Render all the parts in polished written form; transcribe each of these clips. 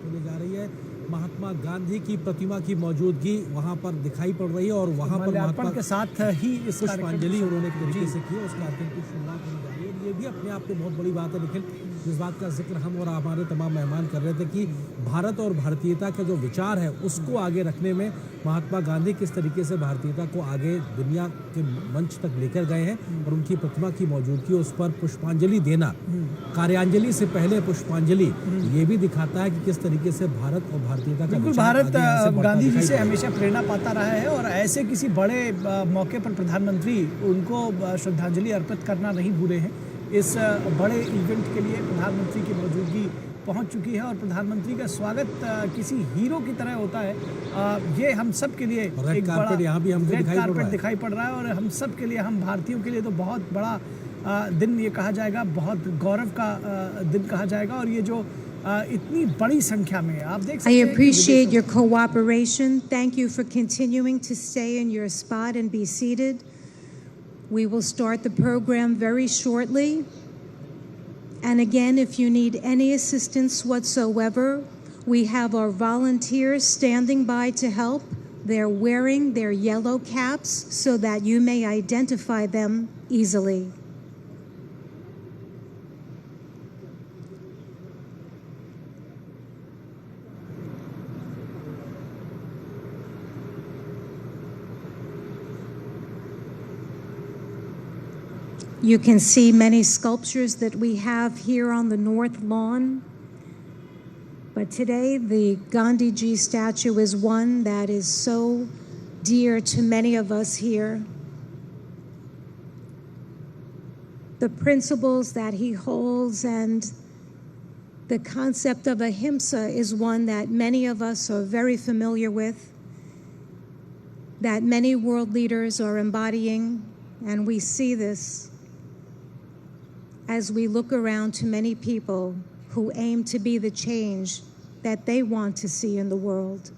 होने जा रही है। महात्मा गांधी की प्रतिमा की मौजूदगी वहां पर दिखाई पड़ रही है और वहां पर महात्मा के साथ ही इस पुष्पांजलि उन्होंने एक तरीके से की, उस कार्यक्रम की शुरुआत होने जा रही है। ये भी अपने आप में बहुत बड़ी बात है। निखिल, जिस बात का जिक्र हम और हमारे तमाम मेहमान कर रहे थे कि भारत और भारतीयता के जो विचार है उसको आगे रखने में महात्मा गांधी किस तरीके से भारतीयता को आगे दुनिया के मंच तक लेकर गए हैं और उनकी प्रतिमा की मौजूदगी, उस पर पुष्पांजलि देना, कार्यांजलि से पहले पुष्पांजलि, ये भी दिखाता है कि किस तरीके से भारत और भारतीयता का भारत गांधी जी से हमेशा प्रेरणा पाता रहा है और ऐसे किसी बड़े मौके पर प्रधानमंत्री उनको श्रद्धांजलि अर्पित करना नहीं भूले हैं। इस बड़े इवेंट के लिए प्रधानमंत्री की मौजूदगी पहुंच चुकी है और प्रधानमंत्री का स्वागत किसी हीरो की तरह होता है। ये हम सब के लिए एक बड़ा यहाँ भी हमको दिखाई पड़ रहा है और हम सब के लिए, हम भारतीयों के लिए तो बहुत बड़ा दिन ये कहा जाएगा, बहुत गौरव का दिन कहा जाएगा। और ये जो इतनी बड़ी संख्या में आप देख सकते हैं। I appreciate your cooperation. Thank you for continuing to stay in your spot and be seated. We will start the program very shortly. And again, if you need any assistance whatsoever, we have our volunteers standing by to help. They're wearing their yellow caps so that you may identify them easily. You can see many sculptures that we have here on the north lawn. But today, the Gandhi Ji statue is one that is so dear to many of us here. The principles that he holds and the concept of ahimsa is one that many of us are very familiar with, that many world leaders are embodying, and we see this as we look around to many people who aim to be the change that they want to see in the world.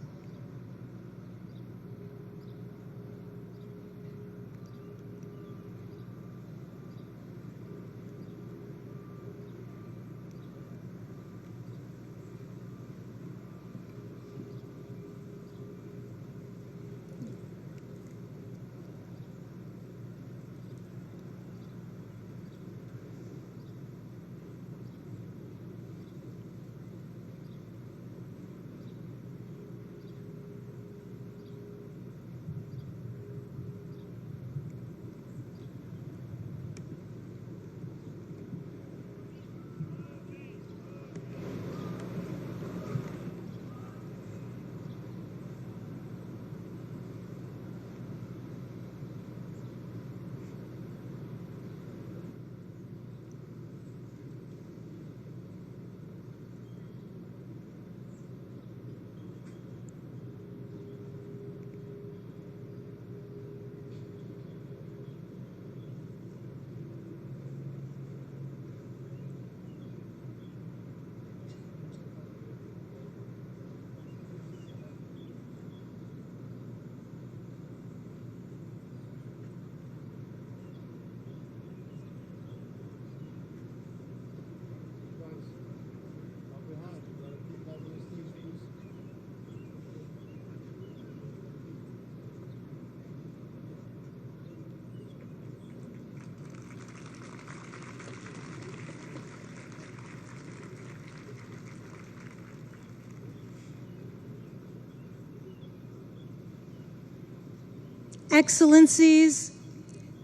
Excellencies,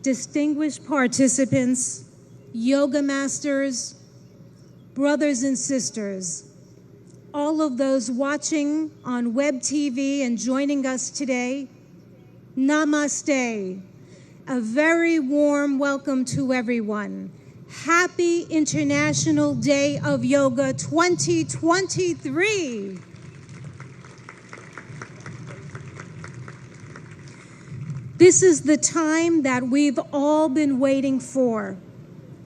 distinguished participants, yoga masters, brothers and sisters, all of those watching on web TV and joining us today, namaste. A very warm welcome to everyone. Happy International Day of Yoga 2023. This is the time that we've all been waiting for.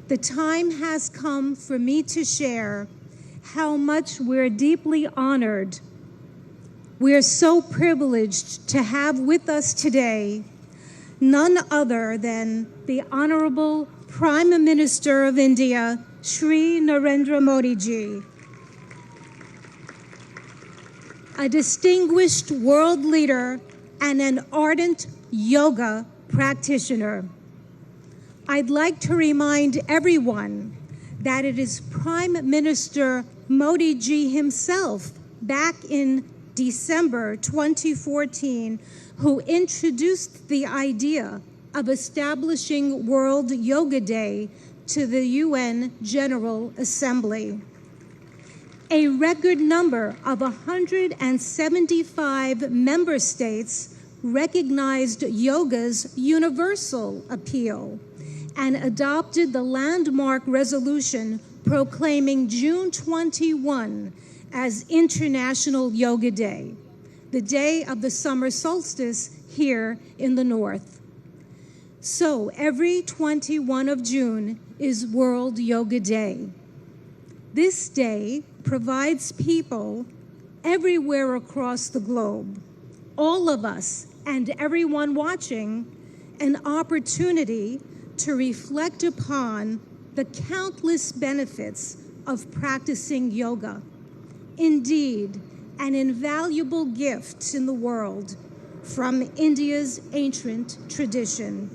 The time has come for me to share how much we're deeply honored. We're so privileged to have with us today none other than the Honorable Prime Minister of India, Shri Narendra Modi ji. a distinguished world leader, and an ardent yoga practitioner. I'd like to remind everyone that it is Prime Minister Modi ji himself back in December 2014 who introduced the idea of establishing World Yoga Day to the UN General Assembly. A record number of 175 member states recognized yoga's universal appeal and adopted the landmark resolution proclaiming June 21 as International Yoga Day, the day of the summer solstice here in the north. So every 21 of June is World Yoga Day. This day provides people everywhere across the globe, all of us and everyone watching, an opportunity to reflect upon the countless benefits of practicing yoga. Indeed, an invaluable gift in the world from India's ancient tradition.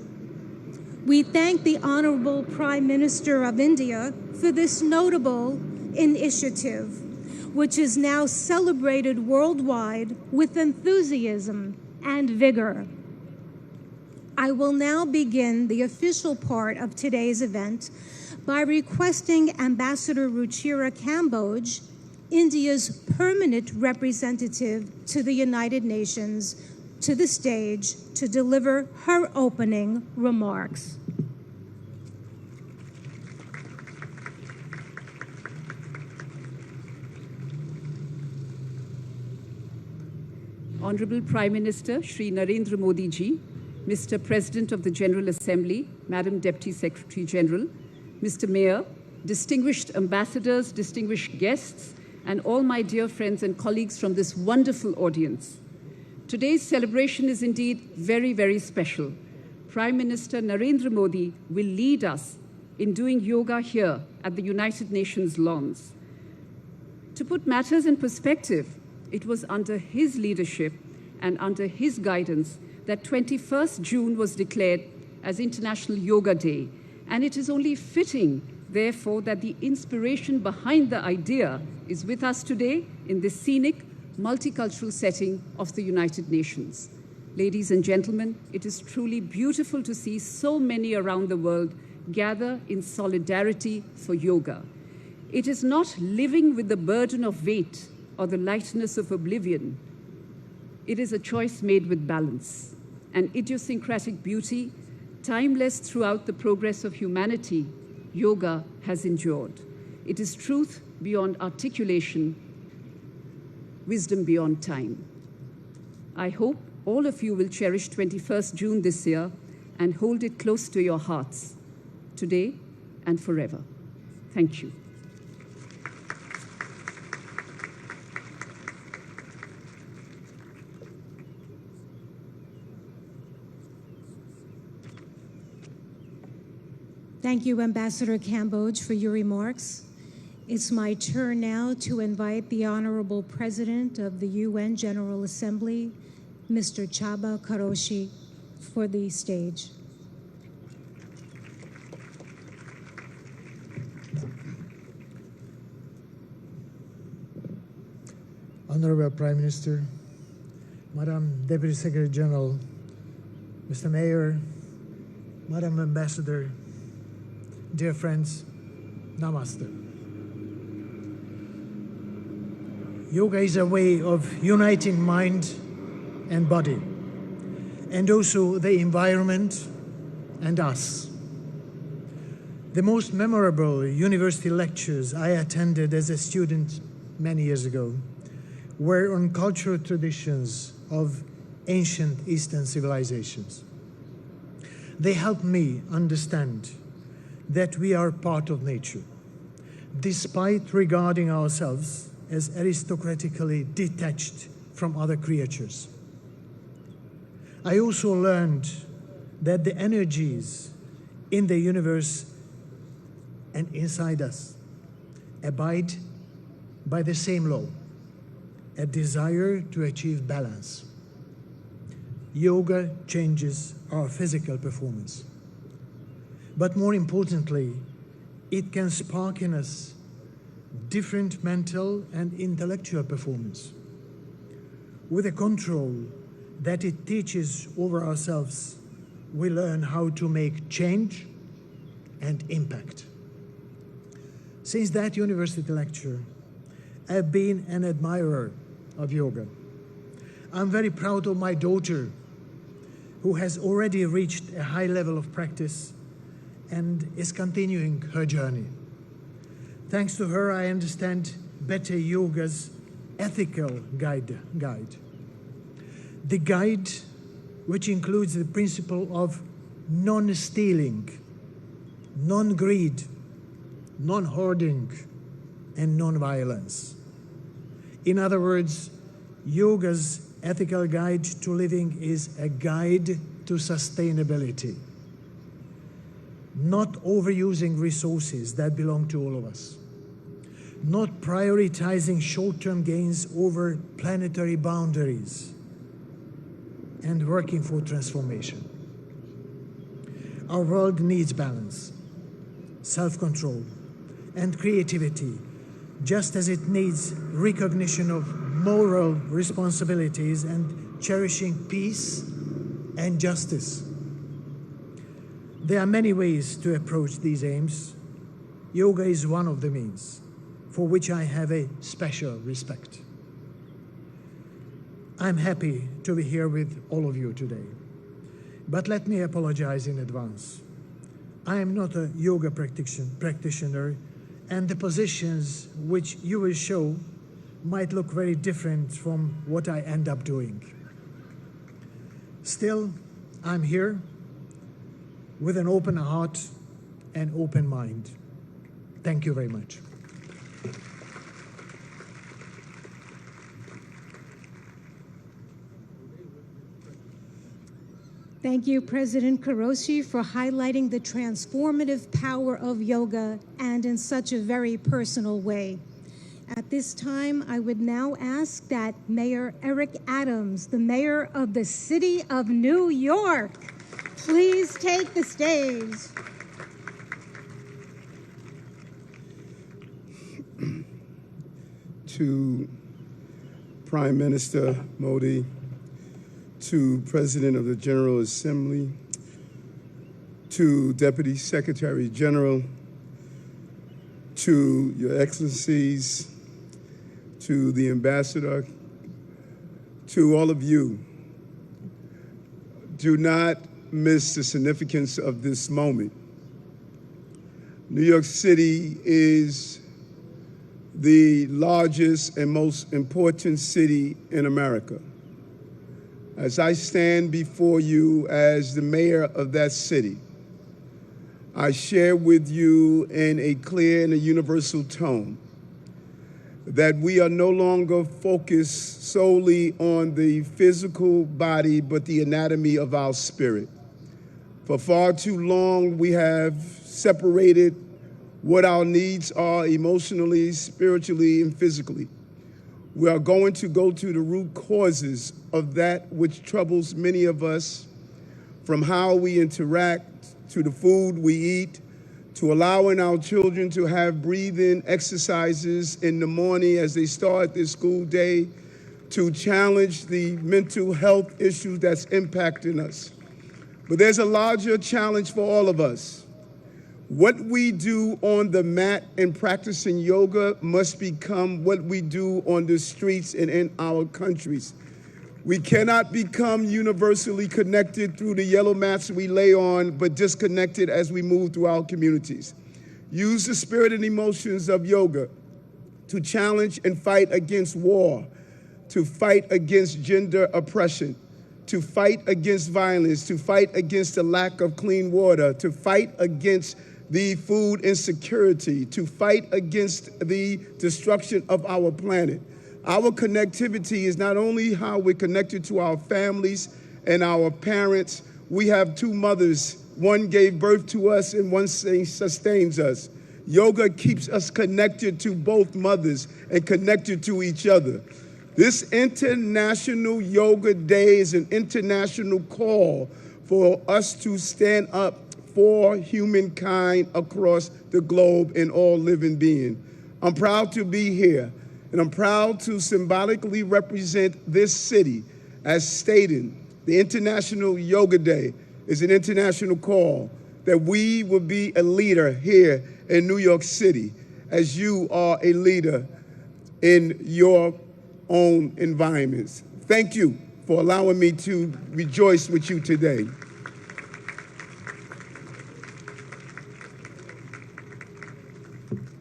We thank the Honorable Prime Minister of India for this notable initiative, which is now celebrated worldwide with enthusiasm and vigor. I will now begin the official part of today's event by requesting Ambassador Ruchira Kamboj, India's permanent representative to the United Nations, to the stage to deliver her opening remarks. Honorable Prime Minister Shri Narendra Modi ji, Mr. President of the General Assembly, Madam Deputy Secretary General, Mr. Mayor, distinguished ambassadors, distinguished guests, and all my dear friends and colleagues from this wonderful audience. Today's celebration is indeed very, very special. Prime Minister Narendra Modi will lead us in doing yoga here at the United Nations lawns. To put matters in perspective, it was under his leadership and under his guidance that 21st June was declared as International Yoga Day, and it is only fitting, therefore, that the inspiration behind the idea is with us today in this scenic, multicultural setting of the United Nations. Ladies and gentlemen, it is truly beautiful to see so many around the world gather in solidarity for yoga. It is not living with the burden of weight or the lightness of oblivion. It is a choice made with balance, an idiosyncratic beauty, timeless throughout the progress of humanity. Yoga has endured. It is truth beyond articulation, wisdom beyond time. I hope all of you will cherish 21st June this year and hold it close to your hearts, today and forever. Thank you. Thank you, Ambassador Kamboj, for your remarks. It's my turn now to invite the Honorable President of the UN General Assembly, Mr. Chaba Karoshi, for the stage. Honorable Prime Minister, Madam Deputy Secretary General, Mr. Mayor, Madam Ambassador, dear friends, Namaste. Yoga is a way of uniting mind and body, and also the environment and us. The most memorable university lectures I attended as a student many years ago were on cultural traditions of ancient Eastern civilizations. They helped me understand that we are part of nature, despite regarding ourselves as aristocratically detached from other creatures. I also learned that the energies in the universe and inside us abide by the same law, a desire to achieve balance. Yoga changes our physical performance. But more importantly, it can spark in us different mental and intellectual performance. With the control that it teaches over ourselves, we learn how to make change and impact. Since that university lecture, I've been an admirer of yoga. I'm very proud of my daughter, who has already reached a high level of practice and is continuing her journey. Thanks to her, I understand better yoga's ethical guide. The guide, which includes the principle of non-stealing, non-greed, non-hoarding, and non-violence. In other words, yoga's ethical guide to living is a guide to sustainability, not overusing resources that belong to all of us, not prioritizing short-term gains over planetary boundaries, and working for transformation. Our world needs balance, self-control, and creativity, just as it needs recognition of moral responsibilities and cherishing peace and justice. There are many ways to approach these aims. Yoga is one of the means, for which I have a special respect. I'm happy to be here with all of you today, but let me apologize in advance. I am not a yoga practitioner, and the positions which you will show might look very different from what I end up doing. Still, I'm here with an open heart and open mind. Thank you very much. Thank you, President Karoshi, for highlighting the transformative power of yoga and in such a very personal way. At this time, I would now ask that Mayor Eric Adams, the mayor of the city of New York, please take the stage. To Prime Minister Modi, to President of the General Assembly, to Deputy Secretary General, to Your Excellencies, to the Ambassador, to all of you, do not miss the significance of this moment. New York City is the largest and most important city in America. As I stand before you as the mayor of that city, I share with you in a clear and a universal tone that we are no longer focused solely on the physical body, but the anatomy of our spirit. For far too long, we have separated what our needs are emotionally, spiritually, and physically. We are going to go to the root causes of that which troubles many of us, from how we interact, to the food we eat, to allowing our children to have breathing exercises in the morning as they start their school day, to challenge the mental health issues that's impacting us. But there's a larger challenge for all of us. What we do on the mat in practicing yoga must become what we do on the streets and in our countries. We cannot become universally connected through the yellow mats we lay on, but disconnected as we move through our communities. Use the spirit and emotions of yoga to challenge and fight against war, to fight against gender oppression, to fight against violence, to fight against the lack of clean water, to fight against the food insecurity, to fight against the destruction of our planet. Our connectivity is not only how we're connected to our families and our parents. We have two mothers. One gave birth to us and one sustains us. Yoga keeps us connected to both mothers and connected to each other. This International Yoga Day is an international call for us to stand up for humankind across the globe and all living beings. I'm proud to be here, and I'm proud to symbolically represent this city as stated. The International Yoga Day is an international call that we will be a leader here in New York City, as you are a leader in your own environments. Thank you for allowing me to rejoice with you today.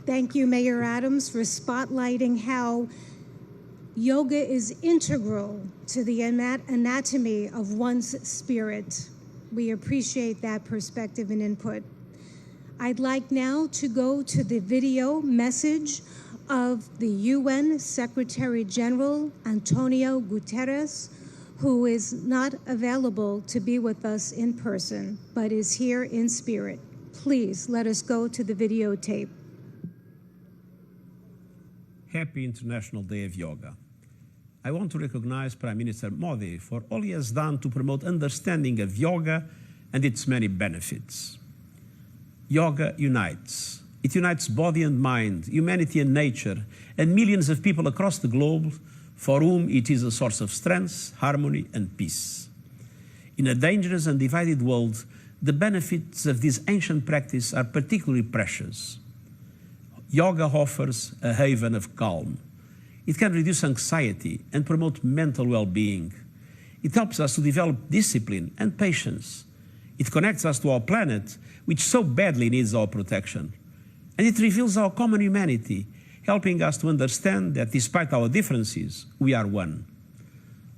Thank you, Mayor Adams, for spotlighting how yoga is integral to the anatomy of one's spirit. We appreciate that perspective and input. I'd like now to go to the video message of the UN Secretary General Antonio Guterres, who is not available to be with us in person, but is here in spirit. Please let us go to the videotape. Happy International Day of Yoga. I want to recognize Prime Minister Modi for all he has done to promote understanding of yoga and its many benefits. Yoga unites. It unites body and mind, humanity and nature, and millions of people across the globe for whom it is a source of strength, harmony, and peace. In a dangerous and divided world, the benefits of this ancient practice are particularly precious. Yoga offers a haven of calm. It can reduce anxiety and promote mental well-being. It helps us to develop discipline and patience. It connects us to our planet, which so badly needs our protection. And it reveals our common humanity, helping us to understand that despite our differences, we are one.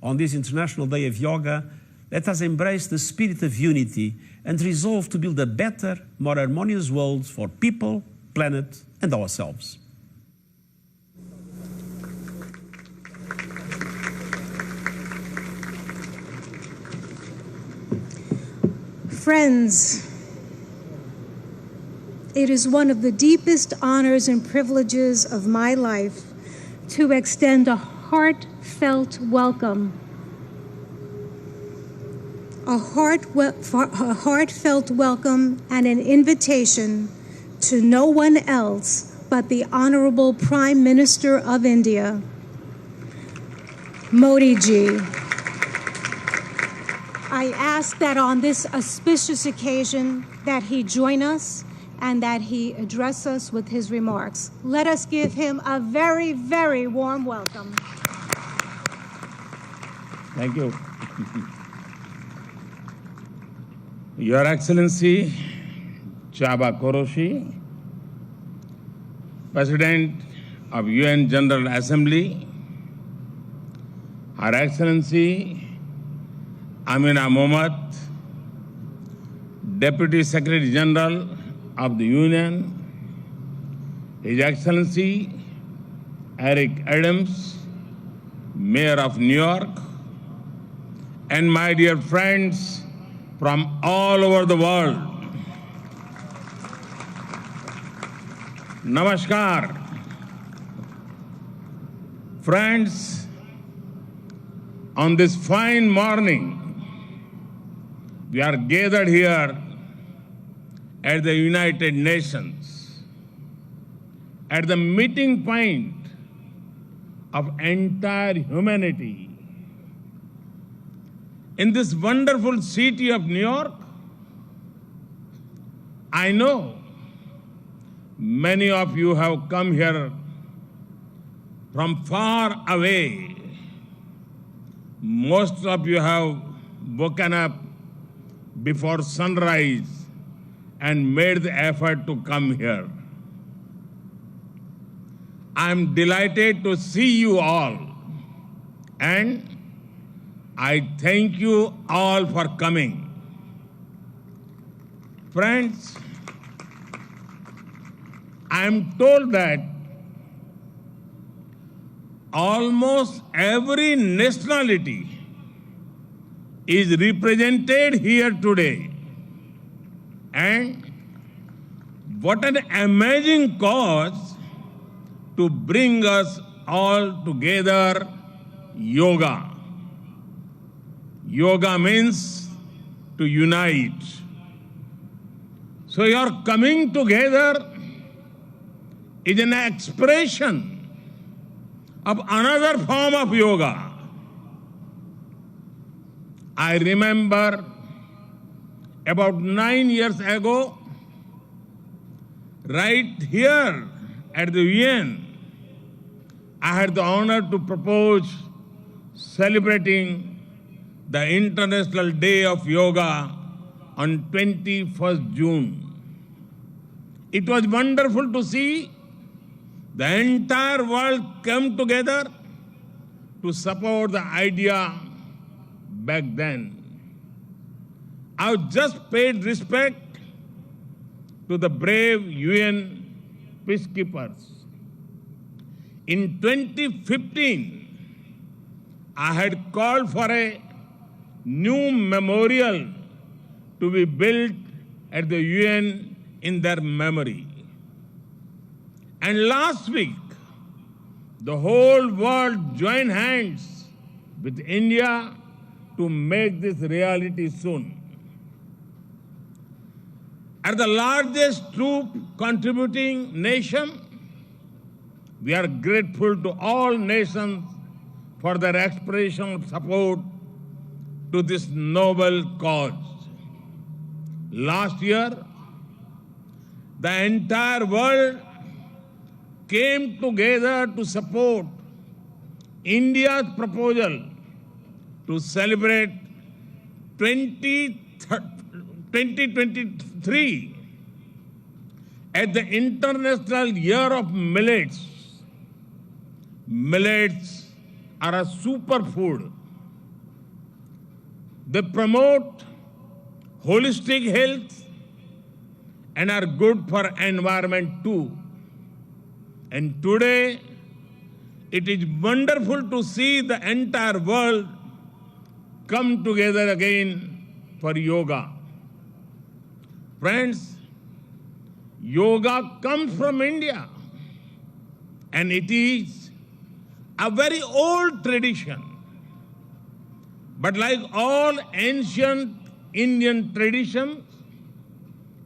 On this International Day of Yoga, let us embrace the spirit of unity and resolve to build a better, more harmonious world for people, planet, and ourselves. Friends, it is one of the deepest honors and privileges of my life to extend a heartfelt welcome, a heartfelt welcome and an invitation to no one else but the Honorable Prime Minister of India, Modi ji. I ask that on this auspicious occasion that he join us and that he address us with his remarks. Let us give him a very, very warm welcome. Thank you. Your Excellency, Chaba Koroshi, President of UN General Assembly, Her Excellency Amina Mohammed, Deputy Secretary General of the Union, His Excellency Eric Adams, Mayor of New York, and my dear friends from all over the world. Namaskar. Friends, on this fine morning, we are gathered here at the United Nations, at the meeting point of entire humanity. In this wonderful city of New York, I know many of you have come here from far away. Most of you have woken up before sunrise and made the effort to come here. I'm delighted to see you all, and I thank you all for coming. Friends, I'm told that almost every nationality is represented here today. And what an amazing cause to bring us all together yoga. Yoga means to unite. So your coming together is an expression of another form of yoga. I remember about 9 years ago, right here at the UN, I had the honor to propose celebrating the International Day of Yoga on 21st June. It was wonderful to see the entire world come together to support the idea back then. I just paid respect to the brave UN peacekeepers. In 2015, I had called for a new memorial to be built at the UN in their memory. And last week, the whole world joined hands with India to make this reality soon. As the largest troop contributing nation, we are grateful to all nations for their expression of support to this noble cause. Last year, the entire world came together to support India's proposal to celebrate 2023 as the International Year of Millets. Millets are a superfood. They promote holistic health and are good for environment too. And today, it is wonderful to see the entire world come together again for yoga. Friends, yoga comes from India, and it is a very old tradition. But like all ancient Indian traditions,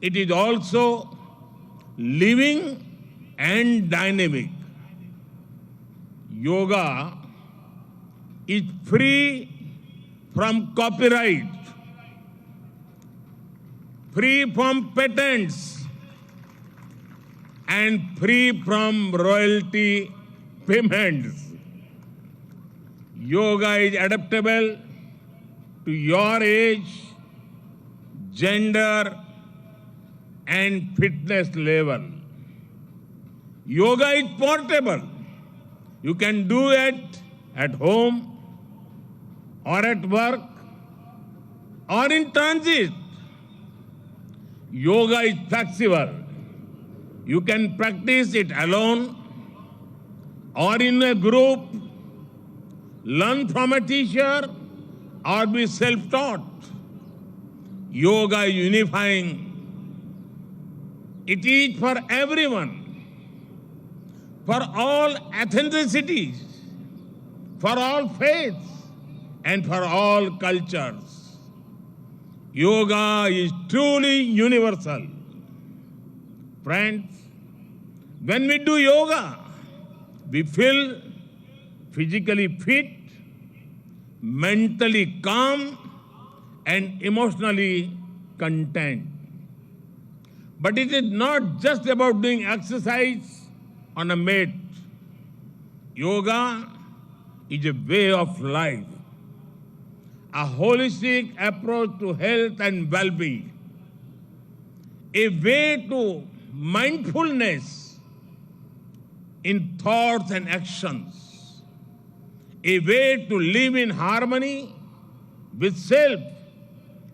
it is also living and dynamic. Yoga is free from copyright, free from patents, and free from royalty payments. Yoga is adaptable to your age, gender, and fitness level. Yoga is portable. You can do it at home or at work or in transit. Yoga is flexible. You can practice it alone or in a group, learn from a teacher, or be self-taught. Yoga is unifying. It is for everyone, for all ethnicities, for all faiths, and for all cultures. Yoga is truly universal. Friends, when we do yoga, we feel physically fit, mentally calm, and emotionally content. But it is not just about doing exercise on a mat. Yoga is a way of life, a holistic approach to health and well-being, a way to mindfulness in thoughts and actions, a way to live in harmony with self,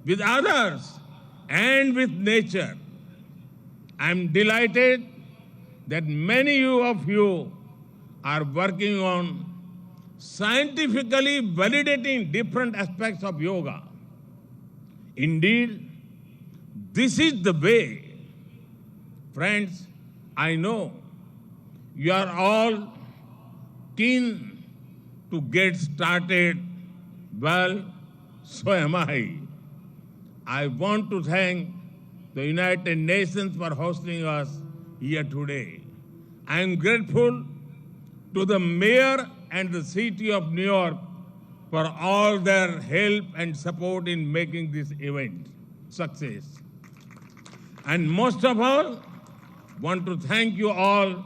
with others, and with nature. I am delighted that many of you are working on scientifically validating different aspects of yoga. Indeed, this is the way. Friends, I know you are all keen to get started, well, so am I. I want to thank the United Nations for hosting us here today. I am grateful to the mayor and the city of New York for all their help and support in making this event success. And most of all, want to thank you all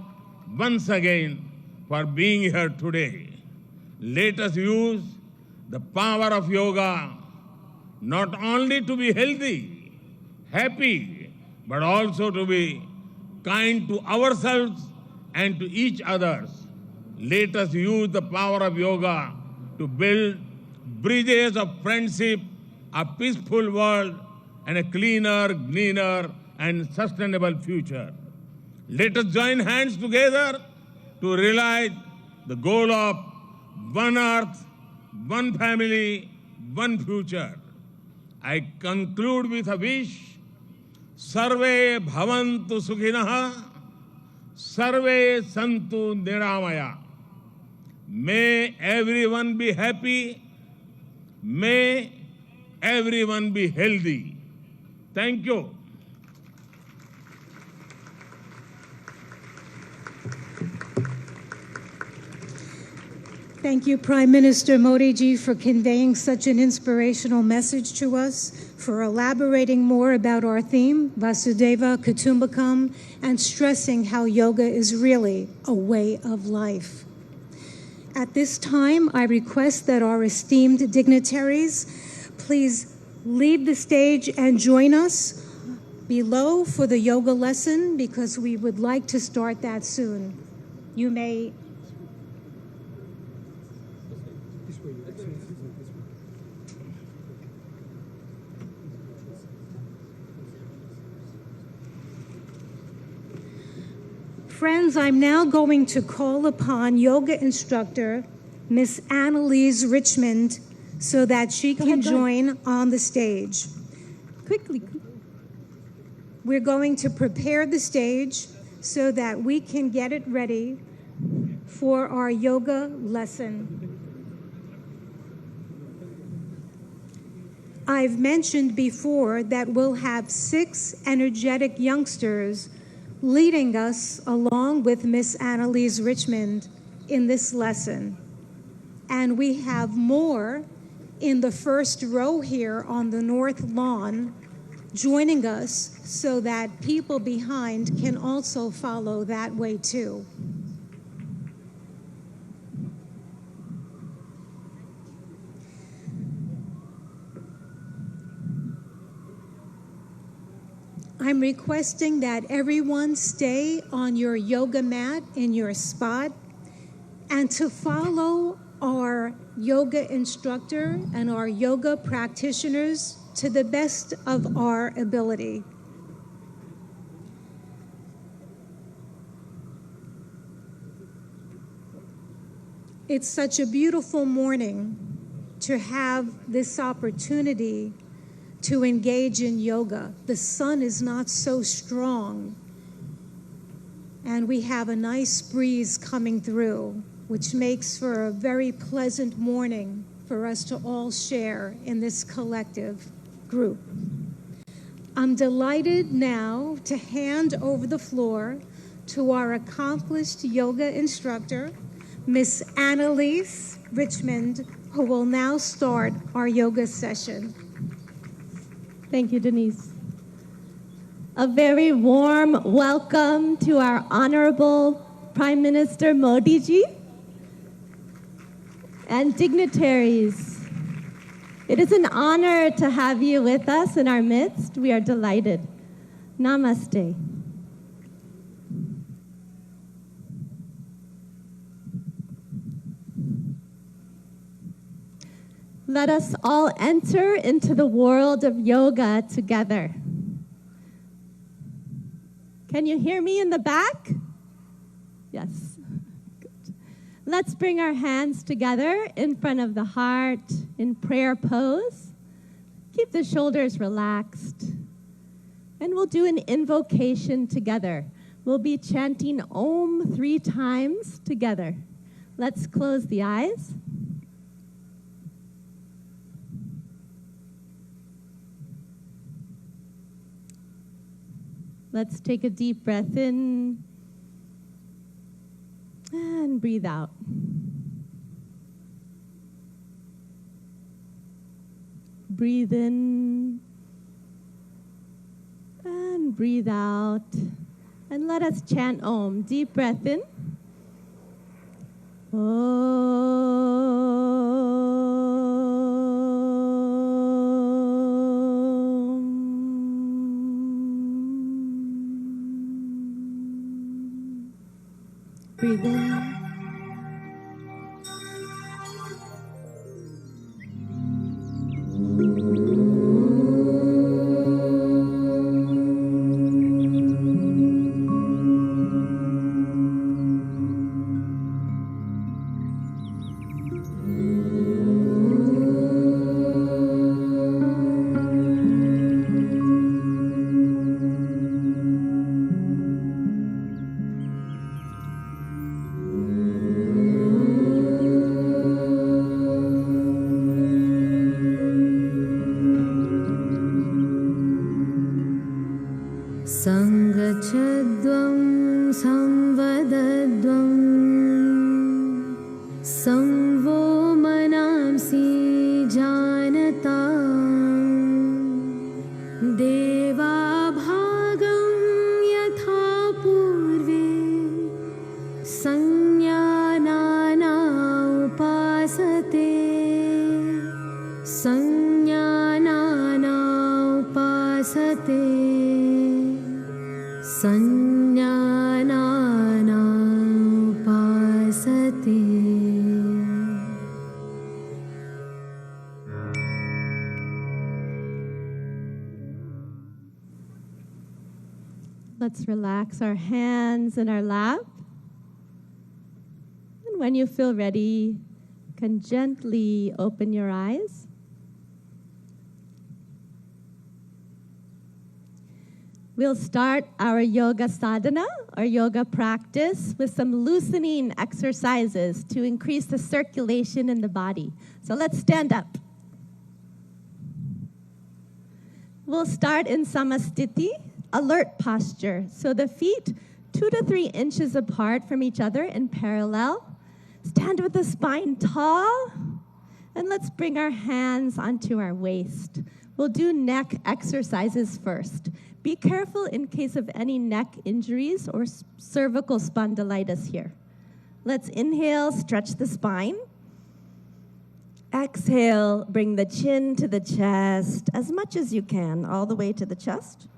once again for being here today. Let us use the power of yoga not only to be healthy, happy, but also to be kind to ourselves and to each other. Let us use the power of yoga to build bridges of friendship, a peaceful world, and a cleaner, greener, and sustainable future. Let us join hands together to realize the goal of one earth, one family, one future. I conclude with a wish. Sarve bhavantu sukhinah, sarve santu niramaya. May everyone be happy. May everyone be healthy. Thank you. Thank you, Prime Minister Modi ji, for conveying such an inspirational message to us, for elaborating more about our theme, Vasudeva Kutumbakam, and stressing how yoga is really a way of life. At this time, I request that our esteemed dignitaries please leave the stage and join us below for the yoga lesson, because we would like to start that soon. You may Friends, I'm now going to call upon yoga instructor Miss Annalise Richmond so that she can join on the stage. Quickly. We're going to prepare the stage so that we can get it ready for our yoga lesson. I've mentioned before that we'll have 6 energetic youngsters leading us along with Miss Annalise Richmond in this lesson. And we have more in the first row here on the north lawn joining us so that people behind can also follow that way too. I'm requesting that everyone stay on your yoga mat in your spot and to follow our yoga instructor and our yoga practitioners to the best of our ability. It's such a beautiful morning to have this opportunity to engage in yoga. The sun is not so strong, and we have a nice breeze coming through, which makes for a very pleasant morning for us to all share in this collective group. I'm delighted now to hand over the floor to our accomplished yoga instructor, Miss Annalise Richmond, who will now start our yoga session. Thank you, Denise. A very warm welcome to our Honorable Prime Minister Modi ji and dignitaries. It is an honor to have you with us in our midst. We are delighted. Namaste. Let us all enter into the world of yoga together. Can you hear me in the back? Yes. Good. Let's bring our hands together in front of the heart in prayer pose. Keep the shoulders relaxed. And we'll do an invocation together. We'll be chanting Om 3 times together. Let's close the eyes. Let's take a deep breath in and breathe out. Breathe in and breathe out. And let us chant Om. Deep breath in. Om. Breathe in. सङ्गच्छद्वं संवदद्वं संवो मनांसि जानता देवाभागं यथा पूर्वे संज्ञानाना उपासते संज्ञानाना उपासते संज्ञानाना उपासते। Let's relax our hands in our lap. And when you feel ready, you can gently open your eyes. We'll start our yoga sadhana, or yoga practice, with some loosening exercises to increase the circulation in the body. So let's stand up. We'll start in samastiti, alert posture. So the feet 2 to 3 inches apart from each other in parallel. Stand with the spine tall, and let's bring our hands onto our waist. We'll do neck exercises first. Be careful in case of any neck injuries or cervical spondylitis here. Let's inhale, stretch the spine. Exhale, bring the chin to the chest as much as you can, all the way to the chest.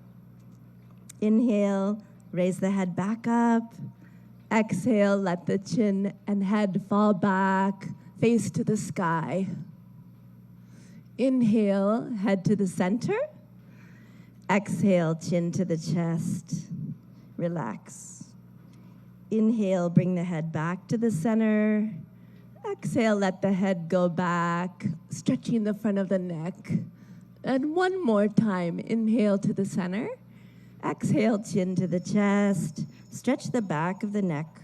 Inhale, raise the head back up. Exhale, let the chin and head fall back, face to the sky. Inhale, head to the center. Exhale, chin to the chest. Relax. Inhale, bring the head back to the center. Exhale, let the head go back, stretching the front of the neck. And one more time, inhale to the center. Exhale, chin to the chest. Stretch the back of the neck.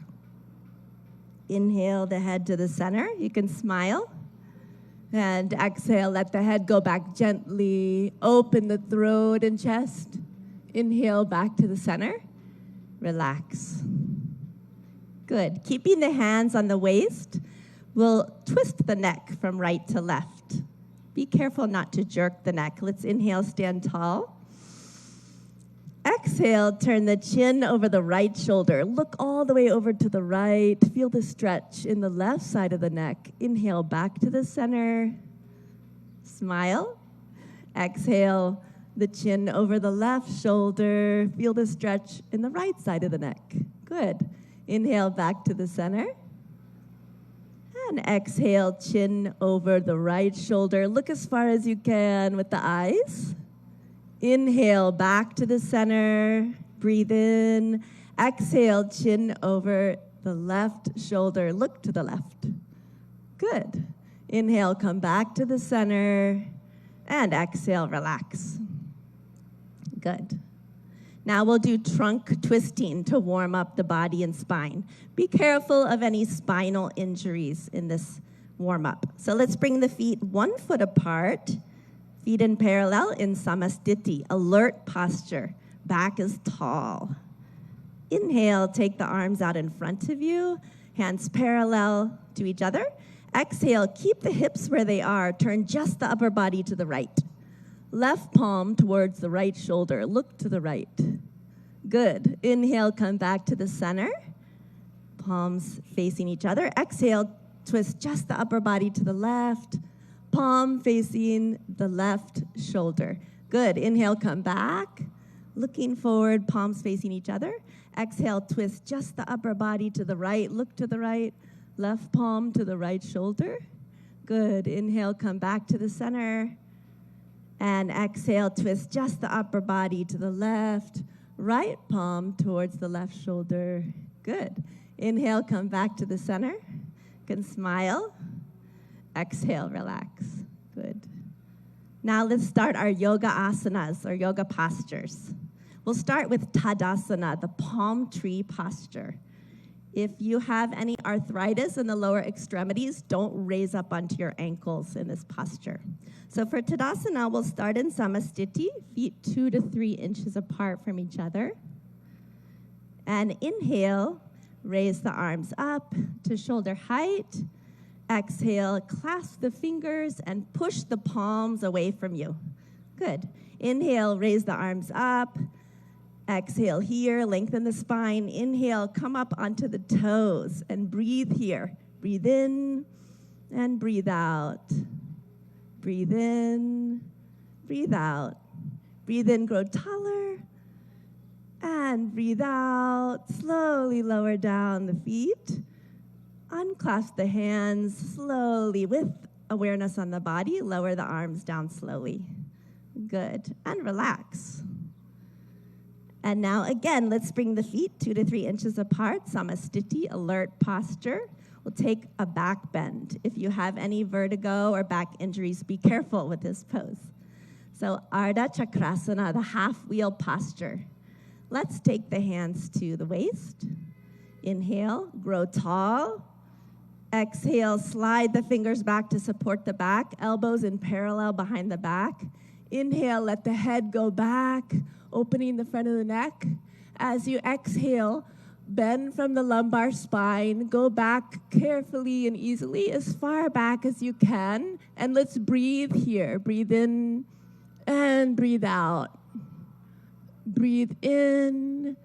Inhale the head to the center. You can smile. And exhale, let the head go back gently. Open the throat and chest. Inhale back to the center. Relax. Good. Keeping the hands on the waist, we'll twist the neck from right to left. Be careful not to jerk the neck. Let's inhale, stand tall. Exhale, turn the chin over the right shoulder. Look all the way over to the right. Feel the stretch in the left side of the neck. Inhale back to the center. Smile. Exhale, the chin over the left shoulder. Feel the stretch in the right side of the neck. Good. Inhale back to the center. And exhale, chin over the right shoulder. Look as far as you can with the eyes. Inhale, back to the center. Breathe in. Exhale, chin over the left shoulder. Look to the left. Good. Inhale, come back to the center. And exhale, relax. Good. Now we'll do trunk twisting to warm up the body and spine. Be careful of any spinal injuries in this warm-up. So let's bring the feet 1 foot apart. Feet in parallel in samastiti, alert posture. back is tall. Inhale, take the arms out in front of you, hands parallel to each other. Exhale, keep the hips where they are. Turn just the upper body to the right. Left palm towards the right shoulder. Look to the right. Good. Inhale, come back to the center. Palms facing each other. Exhale, twist just the upper body to the left. Palm facing the left shoulder. Good. Inhale, come back. Looking forward, palms facing each other. Exhale, twist just the upper body to the right. Look to the right. Left palm to the right shoulder. Good. Inhale, come back to the center. And exhale, twist just the upper body to the left. Right palm towards the left shoulder. Good. Inhale, come back to the center. You can smile. Exhale, relax. Good. Now let's start our yoga asanas, or yoga postures. We'll start with Tadasana, the palm tree posture. If you have any arthritis in the lower extremities, don't raise up onto your ankles in this posture. So for Tadasana, we'll start in Samastiti, feet 2 to 3 inches apart from each other. And inhale, raise the arms up to shoulder height. Exhale, clasp the fingers and push the palms away from you. Good. Inhale, raise the arms up. Exhale here, lengthen the spine. Inhale, come up onto the toes and breathe here. Breathe in and breathe out. Breathe in, breathe out. Breathe in, grow taller. And breathe out, slowly lower down the feet. Unclasp the hands slowly with awareness on the body. Lower the arms down slowly. Good. And relax. And now again, let's bring the feet 2 to 3 inches apart. Samastiti, alert posture. We'll take a back bend. If you have any vertigo or back injuries, be careful with this pose. So Ardha Chakrasana, the half wheel posture. Let's take the hands to the waist. Inhale, grow tall. Exhale, slide the fingers back to support the back, elbows in parallel behind the back. Inhale, let the head go back, opening the front of the neck. As you exhale, bend from the lumbar spine, go back carefully and easily as far back as you can. And let's breathe here. Breathe in and breathe out. Breathe in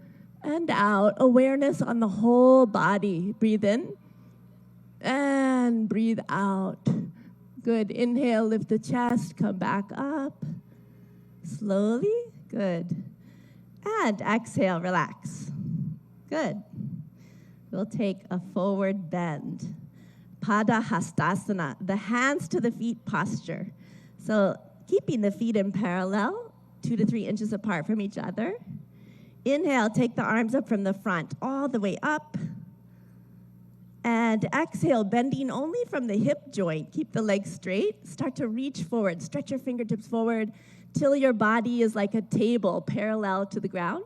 and out. Awareness on the whole body. Breathe in and breathe out. Good. Inhale, lift the chest, come back up. Slowly. Good. And exhale, relax. Good. We'll take a forward bend. Pada Hastasana, the hands to the feet posture. So keeping the feet in parallel, 2 to 3 inches apart from each other. Inhale, take the arms up from the front, all the way up. And exhale, bending only from the hip joint. Keep the legs straight. Start to reach forward. Stretch your fingertips forward till your body is like a table parallel to the ground.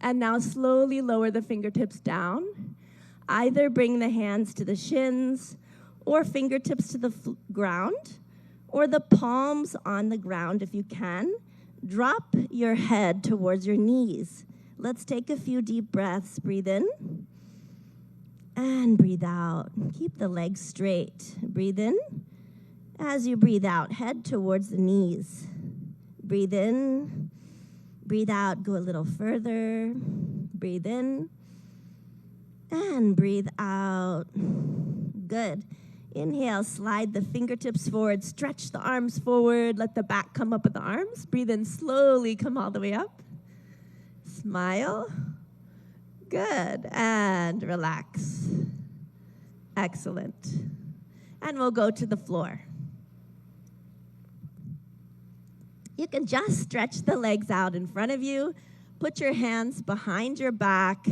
And now slowly lower the fingertips down. Either bring the hands to the shins or fingertips to the ground, or the palms on the ground if you can. Drop your head towards your knees. Let's take a few deep breaths. Breathe in and breathe out. Keep the legs straight. Breathe in. As you breathe out, head towards the knees. Breathe in. Breathe out. Go a little further. Breathe in. And breathe out. Good. Inhale, slide the fingertips forward. Stretch the arms forward. Let the back come up with the arms. Breathe in slowly. Come all the way up. Smile. Good. And relax. Excellent. And we'll go to the floor. You can just stretch the legs out in front of you. Put your hands behind your back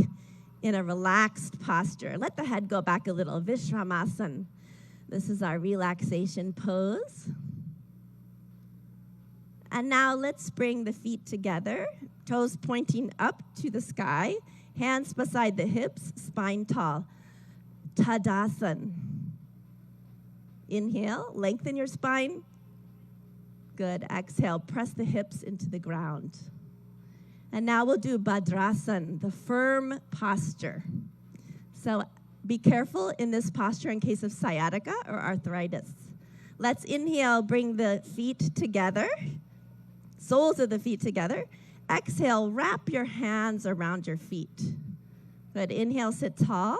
in a relaxed posture. Let the head go back a little. Vishramasana. This is our relaxation pose. And now let's bring the feet together. Toes pointing up to the sky. Hands beside the hips, spine tall. Tadasana. Inhale, lengthen your spine. Good. Exhale, press the hips into the ground. And now we'll do Bhadrasana, the firm posture. So be careful in this posture in case of sciatica or arthritis. Let's inhale, bring the feet together, soles of the feet together. Exhale, wrap your hands around your feet. Good. Inhale, sit tall.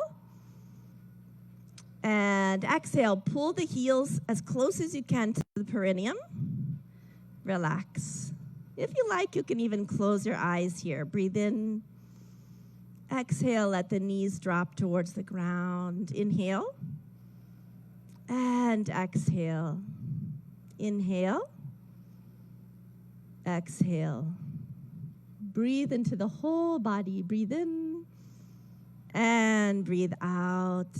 And exhale, pull the heels as close as you can to the perineum. Relax. If you like, you can even close your eyes here. Breathe in. Exhale, let the knees drop towards the ground. Inhale. And exhale. Inhale. Exhale. Breathe into the whole body. Breathe in. And breathe out.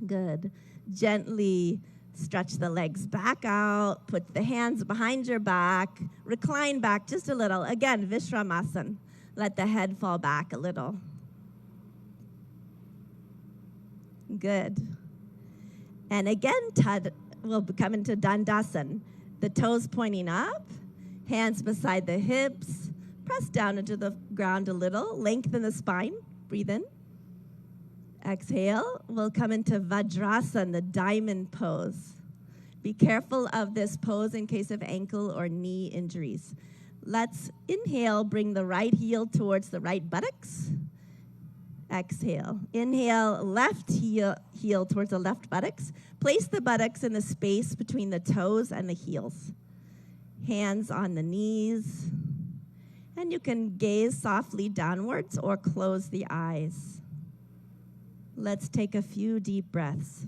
Good. Gently stretch the legs back out. Put the hands behind your back. Recline back just a little. Again, Vishramasana. Let the head fall back a little. Good. And again, we'll come into Dandasana. The toes pointing up, hands beside the hips. Press down into the ground a little. Lengthen the spine. Breathe in. Exhale. We'll come into Vajrasana, the diamond pose. Be careful of this pose in case of ankle or knee injuries. Let's inhale, bring the right heel towards the right buttocks. Exhale. Inhale, left heel towards the left buttocks. Place the buttocks in the space between the toes and the heels. Hands on the knees. And you can gaze softly downwards or close the eyes. Let's take a few deep breaths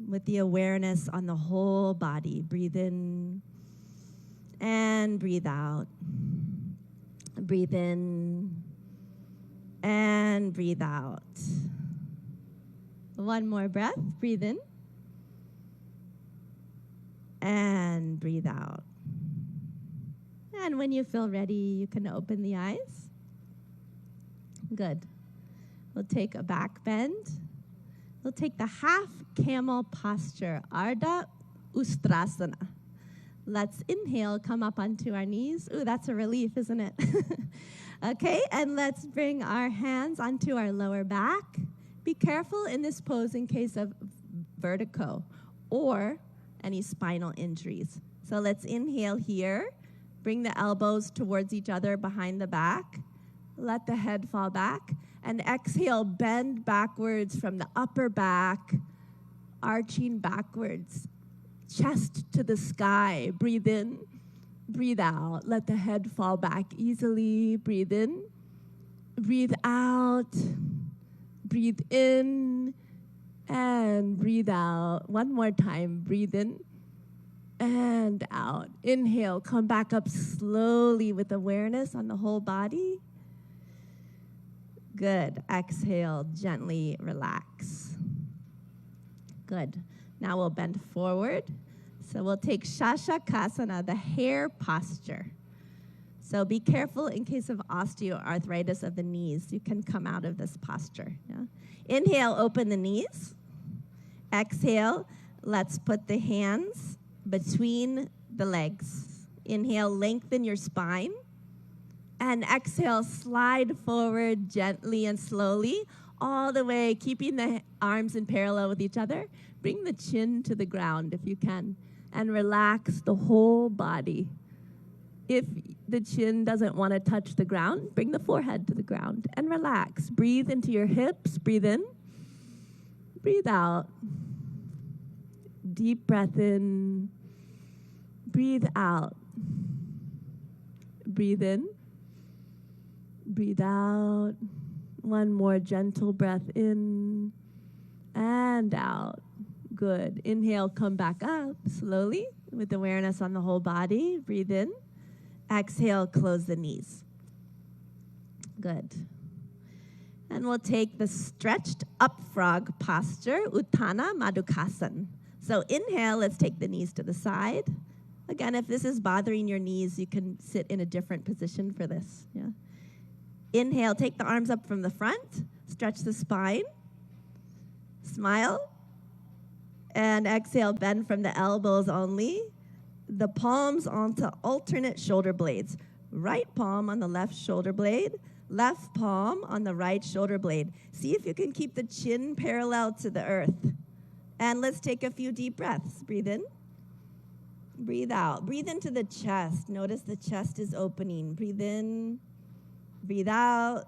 with the awareness on the whole body. Breathe in and breathe out. Breathe in and breathe out. One more breath. Breathe in and breathe out. And when you feel ready, you can open the eyes. Good. We'll take a back bend. We'll take the half camel posture, Ardha Ustrasana. Let's inhale, come up onto our knees. Ooh, that's a relief, isn't it? Okay, and let's bring our hands onto our lower back. Be careful in this pose in case of vertigo or any spinal injuries. So let's inhale here. Bring the elbows towards each other behind the back. Let the head fall back. And exhale, bend backwards from the upper back, arching backwards, chest to the sky. Breathe in, breathe out. Let the head fall back easily. Breathe in, breathe out. Breathe in and breathe out. One more time. Breathe in and out. Inhale, come back up slowly with awareness on the whole body. Good. Exhale, gently relax. Good. Now we'll bend forward. So we'll take Shashakasana, the hare posture. So be careful in case of osteoarthritis of the knees. You can come out of this posture. Yeah? Inhale, open the knees. Exhale, let's put the hands between the legs. Inhale, lengthen your spine. And exhale, slide forward gently and slowly, all the way, keeping the arms in parallel with each other. Bring the chin to the ground if you can, and relax the whole body. If the chin doesn't want to touch the ground, bring the forehead to the ground and relax. Breathe into your hips. Breathe in. Breathe out. Deep breath in. Breathe out. Breathe in. Breathe out. One more gentle breath in and out. Good. Inhale, come back up slowly with awareness on the whole body. Breathe in. Exhale, close the knees. Good. And we'll take the stretched up frog posture, Uttana Madhukasana. So inhale, let's take the knees to the side. Again, if this is bothering your knees, you can sit in a different position for this. Yeah. Inhale, take the arms up from the front, stretch the spine, smile, and exhale, bend from the elbows only, the palms onto alternate shoulder blades. Right palm on the left shoulder blade, left palm on the right shoulder blade. See if you can keep the chin parallel to the earth. And let's take a few deep breaths. Breathe in. Breathe out. Breathe into the chest. Notice the chest is opening. Breathe in. Breathe out.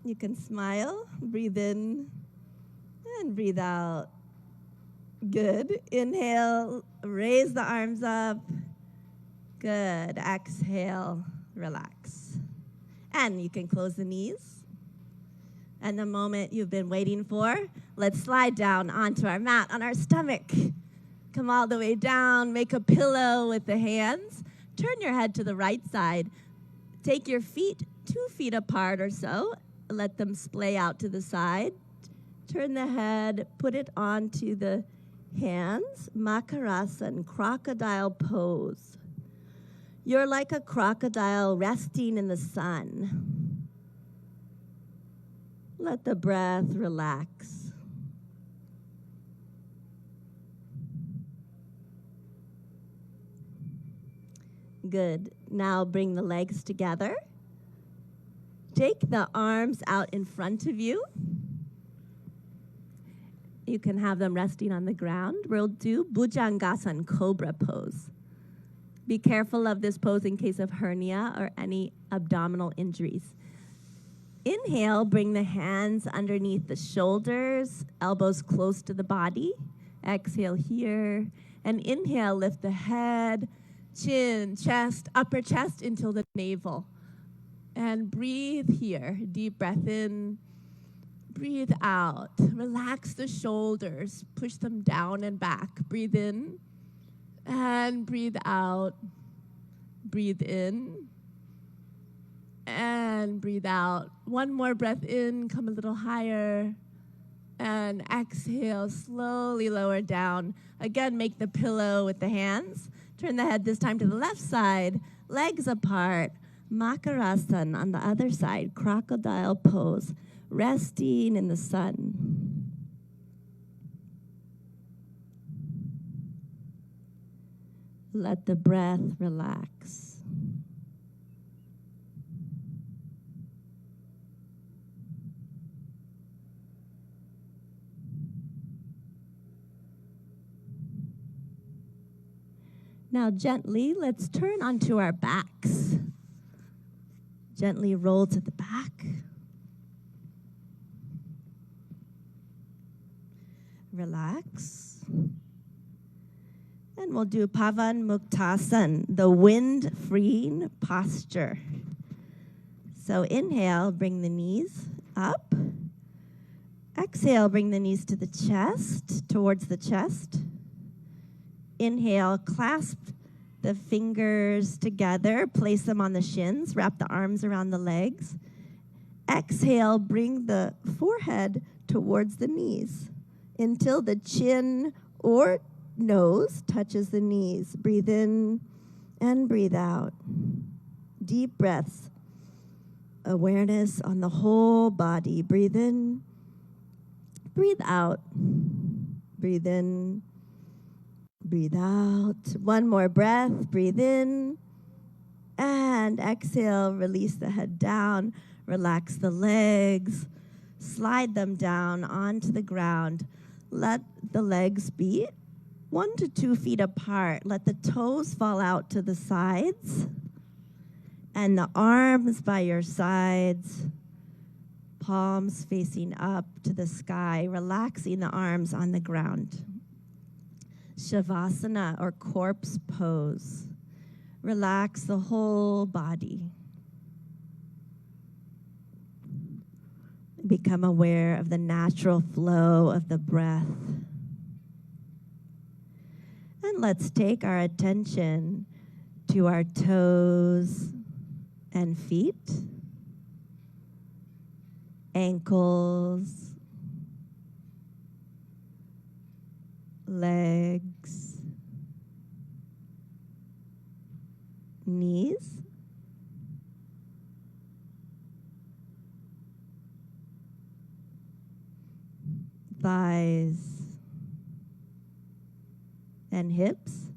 You can smile. Breathe in. And breathe out. Good. Inhale. Raise the arms up. Good. Exhale. Relax. And you can close the knees. And the moment you've been waiting for, let's slide down onto our mat on our stomach. Come all the way down. Make a pillow with the hands. Turn your head to the right side. Take your feet 2 feet apart or so. Let them splay out to the side. Turn the head. Put it onto the hands. Makarasana, crocodile pose. You're like a crocodile resting in the sun. Let the breath relax. Good. Now bring the legs together. Take the arms out in front of you. You can have them resting on the ground. We'll do Bhujangasana, cobra pose. Be careful of this pose in case of hernia or any abdominal injuries. Inhale, bring the hands underneath the shoulders, elbows close to the body. Exhale here. And inhale, lift the head, chin, chest, upper chest until the navel. And breathe here. Deep breath in. Breathe out. Relax the shoulders. Push them down and back. Breathe in. And breathe out. Breathe in. And breathe out. One more breath in. Come a little higher. And exhale. Slowly lower down. Again, make the pillow with the hands. Turn the head this time to the left side. Legs apart. Makarasana on the other side. Crocodile pose. Resting in the sun. Let the breath relax. Now gently, let's turn onto our backs. Gently roll to the back. Relax. And we'll do Pavan Muktasana, the wind-freeing posture. So inhale, bring the knees up. Exhale, bring the knees to the chest, towards the chest. Inhale, clasp the fingers together, place them on the shins, wrap the arms around the legs. Exhale, bring the forehead towards the knees until the chin or nose touches the knees. Breathe in and breathe out. Deep breaths. Awareness on the whole body. Breathe in, breathe out. Breathe in, breathe out. One more breath. Breathe in and exhale. Release the head down. Relax the legs. Slide them down onto the ground. Let the legs be 1 to 2 feet apart. Let the toes fall out to the sides. And the arms by your sides. Palms facing up to the sky. Relaxing the arms on the ground. Shavasana or corpse pose. Relax the whole body. Become aware of the natural flow of the breath. And let's take our attention to our toes and feet, ankles, legs, knees, thighs, and hips,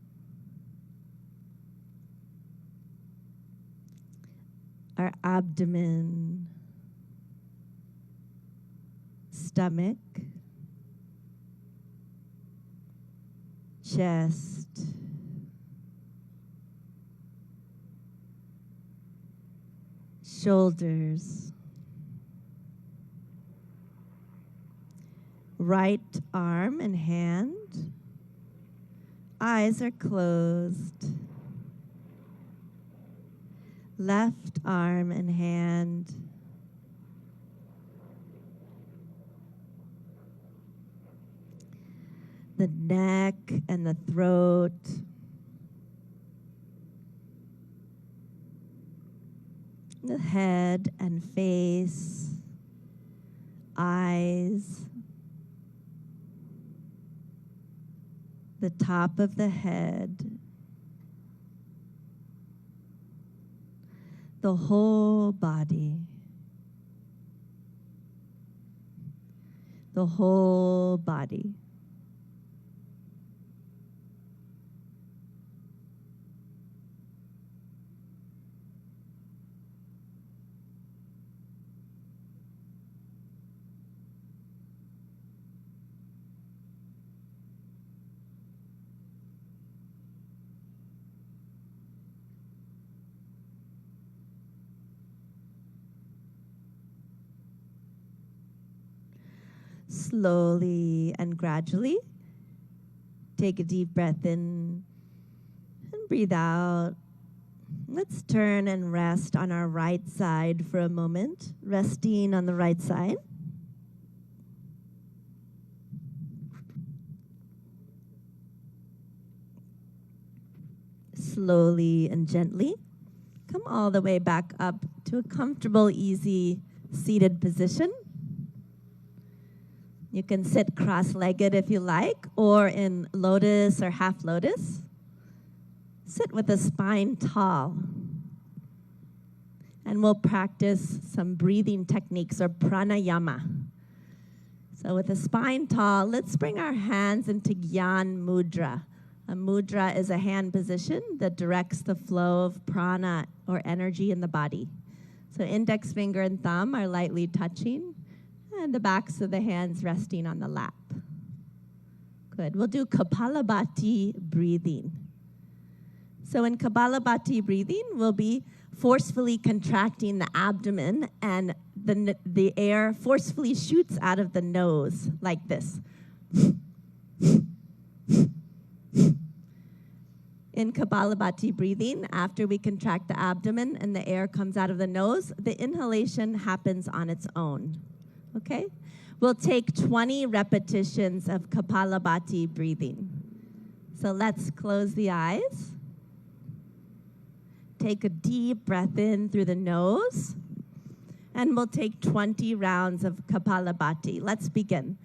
our abdomen, stomach, chest, shoulders, right arm and hand. Eyes are closed. Left arm and hand. The neck and the throat. The head and face. Eyes. The top of the head, the whole body, the whole body. Slowly and gradually, take a deep breath in and breathe out. Let's turn and rest on our right side for a moment, resting on the right side. Slowly and gently, come all the way back up to a comfortable, easy seated position. You can sit cross-legged if you like, or in lotus or half lotus. Sit with the spine tall. And we'll practice some breathing techniques or pranayama. So with the spine tall, let's bring our hands into Gyan Mudra. A mudra is a hand position that directs the flow of prana or energy in the body. So index finger and thumb are lightly touching, and the backs of the hands resting on the lap. Good. We'll do Kapalabhati breathing. So in Kapalabhati breathing, we'll be forcefully contracting the abdomen, and the air forcefully shoots out of the nose like this. In Kapalabhati breathing, after we contract the abdomen and the air comes out of the nose, the inhalation happens on its own. Okay? We'll take 20 repetitions of Kapalabhati breathing. So let's close the eyes. Take a deep breath in through the nose. And we'll take 20 rounds of Kapalabhati. Let's begin.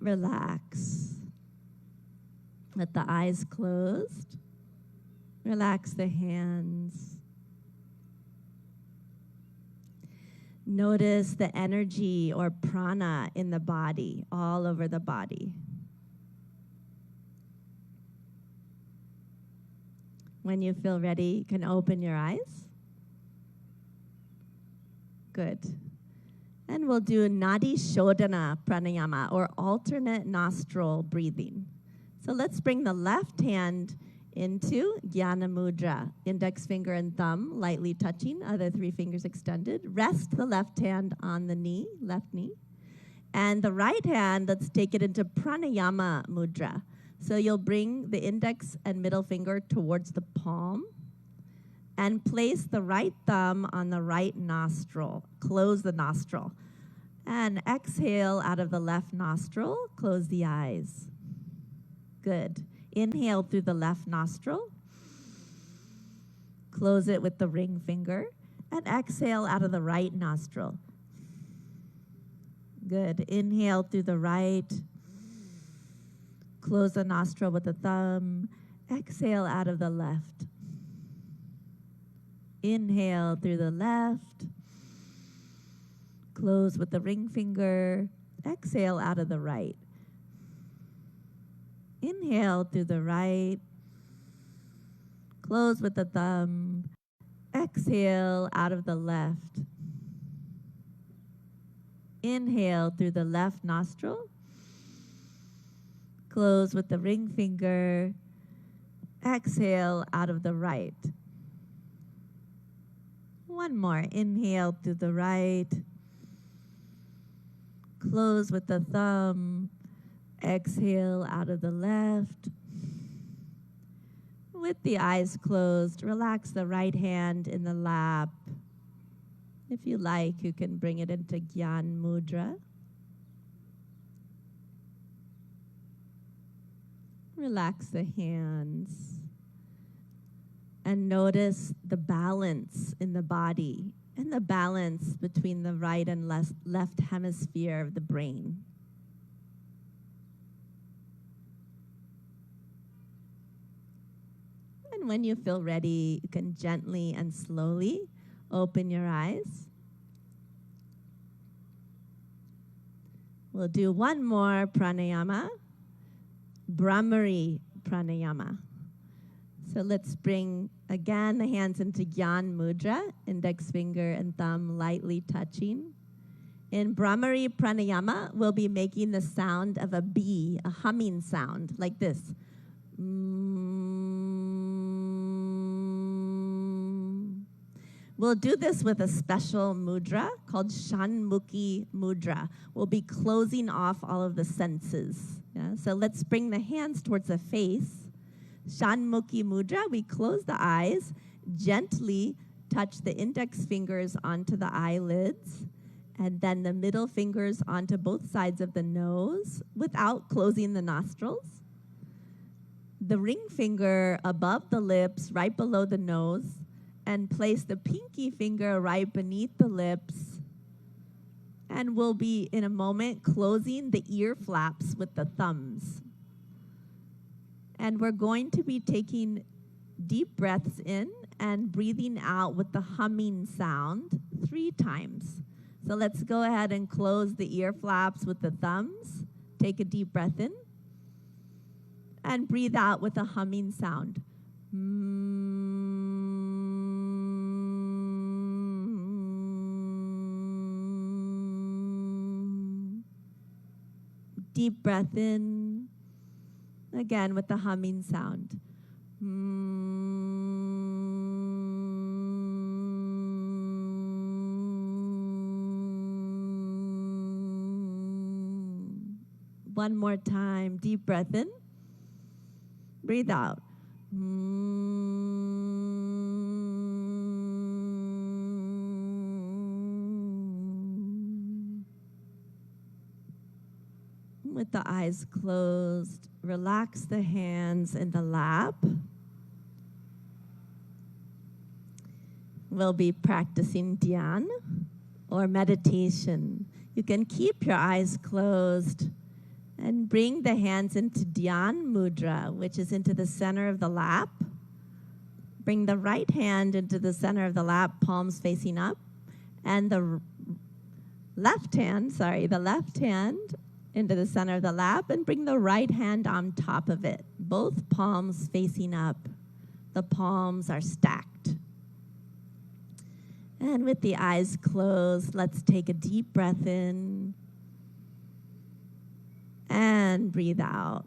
Relax. Let the eyes closed. Relax the hands. Notice the energy or prana in the body, all over the body. When you feel ready, you can open your eyes. Good. And we'll do Nadi Shodhana Pranayama, or alternate nostril breathing. So let's bring the left hand into Jnana Mudra. Index finger and thumb lightly touching, other 3 fingers extended. Rest the left hand on the knee, left knee. And the right hand, let's take it into Pranayama Mudra. So you'll bring the index and middle finger towards the palm and place the right thumb on the right nostril. Close the nostril. And exhale out of the left nostril. Close the eyes. Good. Inhale through the left nostril. Close it with the ring finger. And exhale out of the right nostril. Good. Inhale through the right. Close the nostril with the thumb. Exhale out of the left. Inhale through the left. Close with the ring finger. Exhale out of the right. Inhale through the right. Close with the thumb. Exhale out of the left. Inhale through the left nostril. Close with the ring finger. Exhale out of the right. One more. Inhale through the right. Close with the thumb. Exhale out of the left. With the eyes closed, relax the right hand in the lap. If you like, you can bring it into Gyan Mudra. Relax the hands. And notice the balance in the body and the balance between the right and left hemisphere of the brain. And when you feel ready, you can gently and slowly open your eyes. We'll do one more pranayama, Brahmari pranayama. So let's bring, again, the hands into Gyan Mudra, index finger and thumb lightly touching. In Brahmari pranayama, we'll be making the sound of a bee, a humming sound, like this. We'll do this with a special mudra called Shanmukhi mudra. We'll be closing off all of the senses. Yeah? So let's bring the hands towards the face. Shanmukhi mudra, we close the eyes, gently touch the index fingers onto the eyelids, and then the middle fingers onto both sides of the nose without closing the nostrils. The ring finger above the lips, right below the nose, and place the pinky finger right beneath the lips. And we'll be, in a moment, closing the ear flaps with the thumbs. And we're going to be taking deep breaths in and breathing out with the humming sound 3 times. So let's go ahead and close the ear flaps with the thumbs. Take a deep breath in. And breathe out with a humming sound. Deep breath in. Again with the humming sound. One more time. Deep breath in. Breathe out. With the eyes closed, relax the hands in the lap. We'll be practicing dhyan or meditation. You can keep your eyes closed and bring the hands into dhyan mudra, which is into the center of the lap. Bring the right hand into the center of the lap, palms facing up, and the left hand into the center of the lap, and bring the right hand on top of it, both palms facing up. The palms are stacked. And with the eyes closed, let's take a deep breath in and breathe out.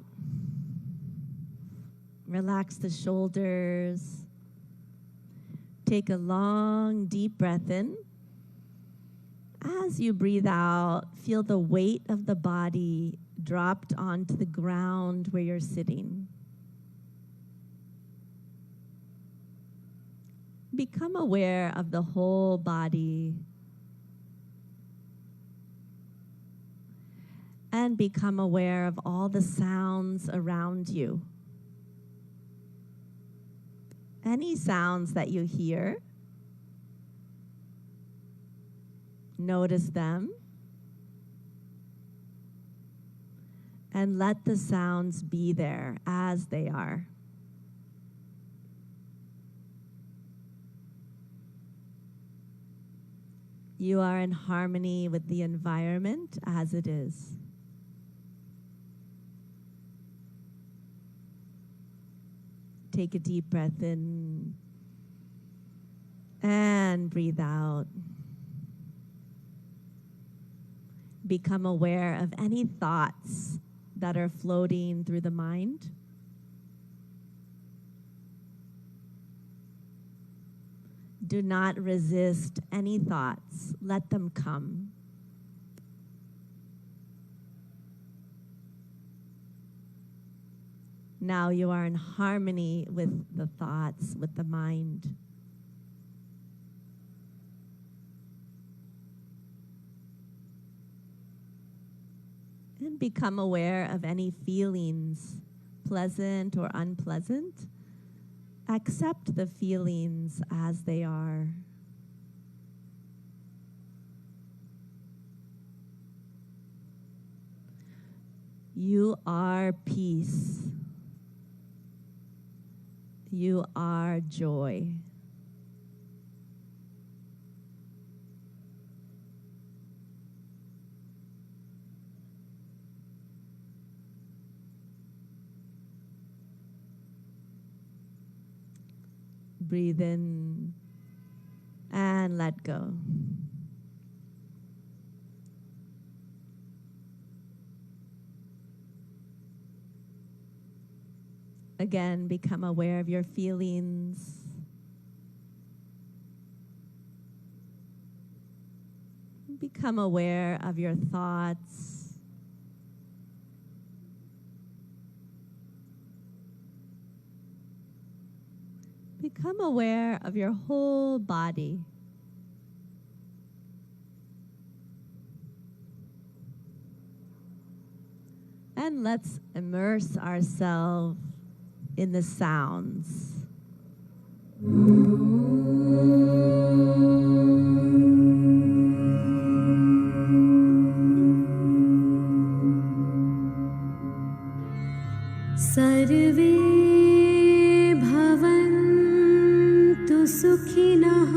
Relax the shoulders. Take a long, deep breath in. As you breathe out, feel the weight of the body dropped onto the ground where you're sitting. Become aware of the whole body. And become aware of all the sounds around you. Any sounds that you hear, notice them, and let the sounds be there as they are. You are in harmony with the environment as it is. Take a deep breath in and breathe out. Become aware of any thoughts that are floating through the mind. Do not resist any thoughts. Let them come. Now you are in harmony with the thoughts, with the mind. And become aware of any feelings, pleasant or unpleasant. Accept the feelings as they are. You are peace. You are joy. Breathe in and let go. Again, become aware of your feelings. Become aware of your thoughts. Become aware of your whole body. And let's immerse ourselves in the sounds. सर्वे भवन्तु सुखिनः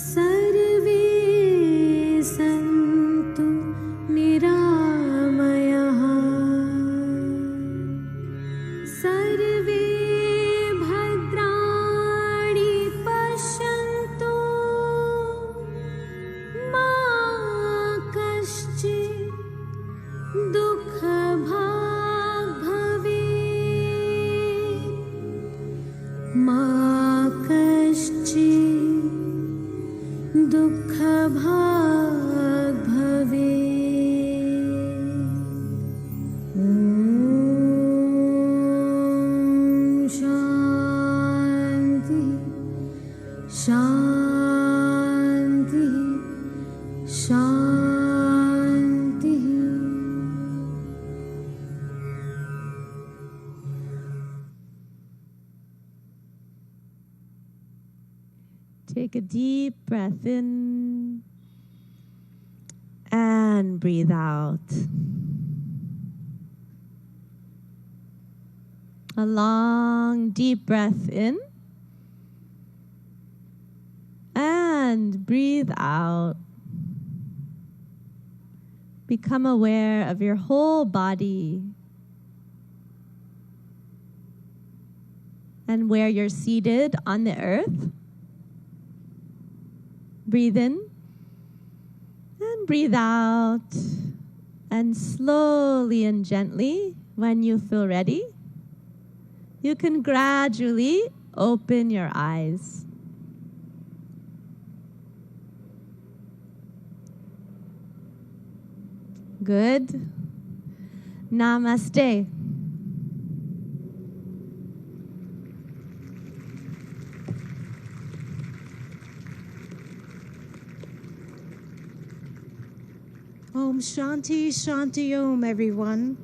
सर्वे सन्तु निरामयाः सर्वे भद्राणि पश्यन्तु मा कश्चित् दुःखभाग् भवेत् मा कश्चित् दुःखभाग् भवेत्। ॐ शान्ति शान्ति शान्तिः। Take a deep breath in and breathe out. A long, deep breath in and breathe out. Become aware of your whole body and where you're seated on the earth. Breathe in and breathe out. And slowly and gently, when you feel ready, you can gradually open your eyes. Good. Namaste. Om Shanti Shanti Om, everyone.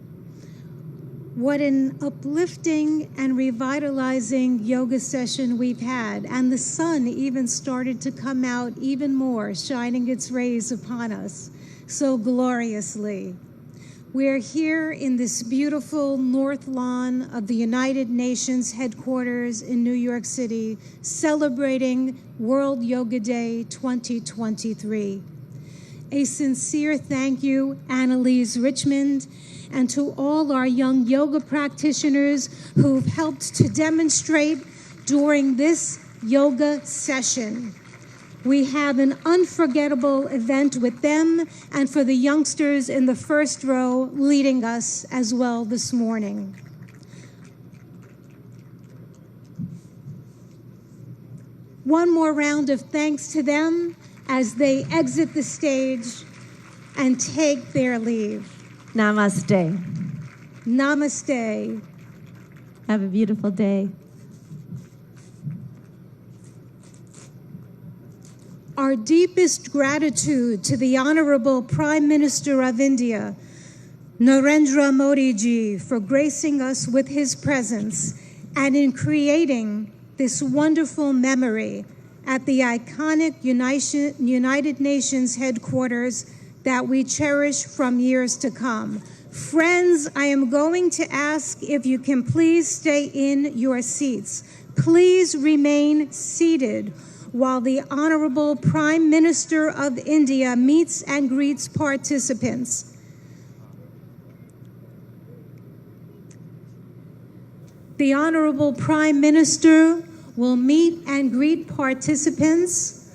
What an uplifting and revitalizing yoga session we've had. And the sun even started to come out even more, shining its rays upon us so gloriously. We're here in this beautiful North Lawn of the United Nations headquarters in New York City, celebrating World Yoga Day 2023. A sincere thank you, Annalise Richmond, and to all our young yoga practitioners who've helped to demonstrate during this yoga session. We have an unforgettable event with them and for the youngsters in the first row leading us as well this morning. One more round of thanks to them as they exit the stage and take their leave. Namaste. Namaste. Have a beautiful day. Our deepest gratitude to the Honorable Prime Minister of India, Narendra Modi ji, for gracing us with his presence and in creating this wonderful memory at the iconic United Nations headquarters that we cherish from years to come. Friends, I am going to ask if you can please stay in your seats. Please remain seated while the Honorable Prime Minister of India meets and greets participants. The Honorable Prime Minister will meet and greet participants.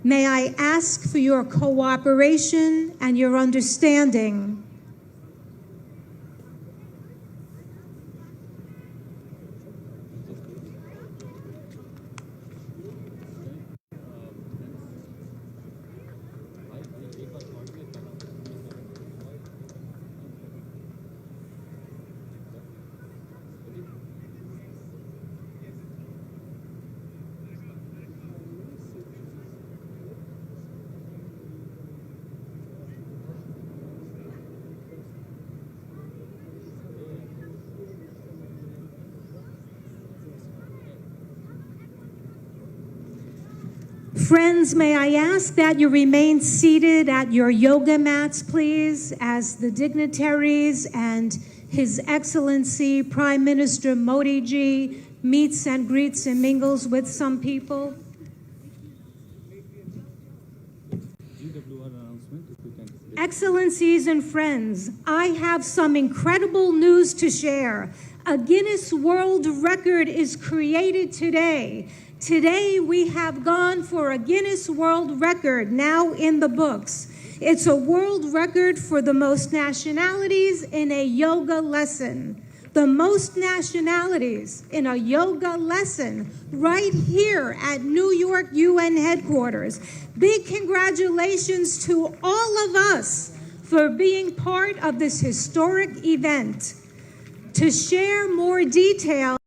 May I ask for your cooperation and your understanding. Friends, may I ask that you remain seated at your yoga mats, please, as the dignitaries and His Excellency Prime Minister Modi ji meets and greets and mingles with some people. Excellencies and friends, I have some incredible news to share. A Guinness World Record is created today. Today we have gone for a Guinness World Record now in the books. It's a world record for the most nationalities in a yoga lesson. The most nationalities in a yoga lesson right here at New York UN headquarters. Big congratulations to all of us for being part of this historic event. To share more details